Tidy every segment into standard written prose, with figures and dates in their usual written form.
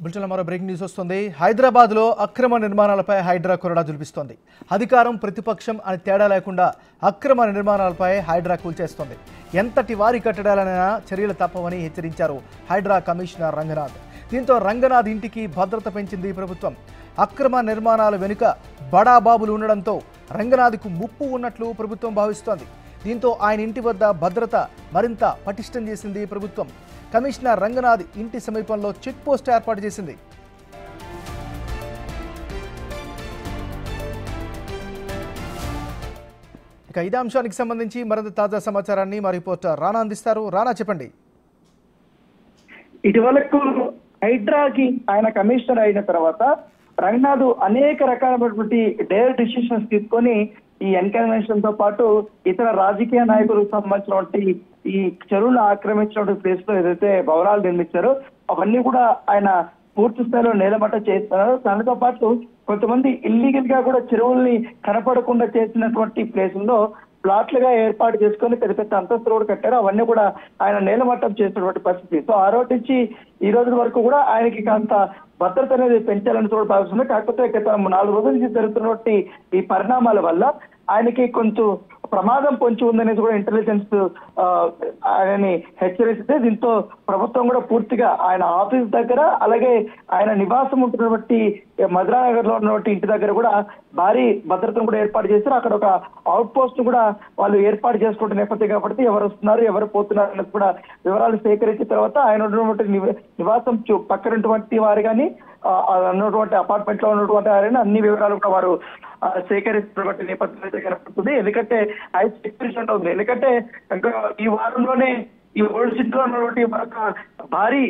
బులెటిన్లో మరో breaking news వస్తుంది. హైదరాబాద్లో అక్రమ నిర్మాణాలపై హైడ్రా కొరడా జులిపిస్తోంది. అధికారం ప్రతిపక్షం అని తేడా లేకుండా అక్రమ నిర్మాణాలపై హైడ్రా కూల్చేస్తోంది. ఎంతటి వారి కట్టడాలైనా చర్యలు తప్పవని హెచ్చరించారు హైడ్రా కమిషనర్ రంగనాథ్. దీంతో రంగనాథ్ ఇంటికి భద్రత పెంచింది ప్రభుత్వం. అక్రమ నిర్మాణాల వెనుక బడాబాబులు ఉండడంతో రంగనాథ్కు ముప్పు ఉన్నట్లు ప్రభుత్వం భావిస్తోంది. దీంతో ఆయన ఇంటి వద్ద భద్రత మరింత పటిష్టం చేసింది ప్రభుత్వం. కమిషనర్ రంగనాథ్ ఇంటి సమీపంలో చెక్ పోస్ట్ ఏర్పాటు చేసింది. ఇక ఇదే అంశానికి సంబంధించి మరింత తాజా సమాచారాన్ని మా రిపోర్టర్ రానా అందిస్తారు. రానా, చెప్పండి. ఇటీవలకు హైడ్రాకి ఆయన కమిషనర్ అయిన తర్వాత రంగనాథ్ అనేక రకాలైనటువంటి డేర్ డిసిషన్స్ తీసుకొని ఈ ఎన్కన్వెన్షన్ తో పాటు ఇతర రాజకీయ నాయకులకు సంబంధించినటువంటి ఈ చెరువులు ఆక్రమించినటువంటి ప్లేస్ లో ఏదైతే భవనాలు నిర్మించారో అవన్నీ కూడా ఆయన పూర్తి స్థాయిలో నేలమట్ట చేస్తున్నారు. దానితో పాటు కొంతమంది ఇల్లీగల్ గా కూడా చెరువుల్ని కనపడకుండా చేసినటువంటి ప్లేసుల్లో ప్లాట్లుగా ఏర్పాటు చేసుకొని పెద్ద పెద్ద అంతస్తులు కూడా కట్టారు. అవన్నీ కూడా ఆయన నేలమట్టం చేసినటువంటి పరిస్థితి. సో ఆ రోజు నుంచి ఈ రోజు వరకు కూడా ఆయనకి కాస్త భద్రత అనేది పెంచాలని కూడా భావిస్తుంది. కాకపోతే గత 4 రోజుల నుంచి జరుగుతున్నటువంటి ఈ పరిణామాల వల్ల ఆయనకి కొంచెం ప్రమాదం పొంచి ఉందనేది కూడా ఇంటెలిజెన్స్ ఆయనని హెచ్చరిస్తే, దీంతో ప్రభుత్వం కూడా పూర్తిగా ఆయన ఆఫీస్ దగ్గర అలాగే ఆయన నివాసం ఉంటున్నటువంటి మధురానగర్ లో ఉన్నటువంటి ఇంటి దగ్గర కూడా భారీ భద్రతను కూడా ఏర్పాటు చేశారు. అక్కడ ఒక అవుట్ పోస్ట్ కూడా వాళ్ళు ఏర్పాటు చేసుకుంటున్న నేపథ్యం కాబట్టి ఎవరు వస్తున్నారు ఎవరు పోతున్నారు అనేది కూడా వివరాలు సేకరించిన తర్వాత ఆయన ఉన్నటువంటి నివాసం పక్కనటువంటి వారు కానీ ఉన్నటువంటి అపార్ట్మెంట్ లో ఉన్నటువంటి వారైనా అన్ని వివరాలు కూడా వారు సేకరిస్తున్నటువంటి నేపథ్యం అయితే కనపడుతుంది. ఎందుకంటే హై సెక్యూరిటీ ఉంటుంది. ఎందుకంటే ఇంకా ఈ వారంలోనే ఈ ఓల్డ్ సిటీలో ఉన్నటువంటి మరొక భారీ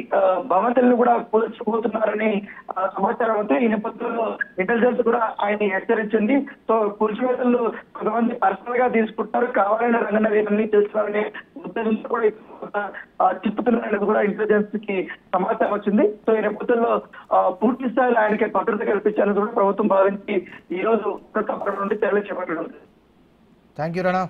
భవంతులను కూడా కూల్చిపోతున్నారని సమాచారం ఉంది. ఈ నేపథ్యంలో ఇంటెలిజెన్స్ కూడా ఆయన హెచ్చరించింది. సో కూల్చివేతలు కొంతమంది పర్సనల్ గా తీసుకుంటున్నారు, కావాలని రంగనాథ్ ఇవన్నీ చేస్తున్నారనే ఉద్దేశంతో కూడా తిప్పుతున్నారనేది కూడా ఇంటెలిజెన్స్ కి సమాచారం వచ్చింది. సో ఈ నేపథ్యంలో పూర్తి స్థాయిలో ఆయనకి భద్రత కల్పించాలని కూడా ప్రభుత్వం భావించి ఈ రోజు నుండి చర్యలు చేపట్టడం. Thank you Rana.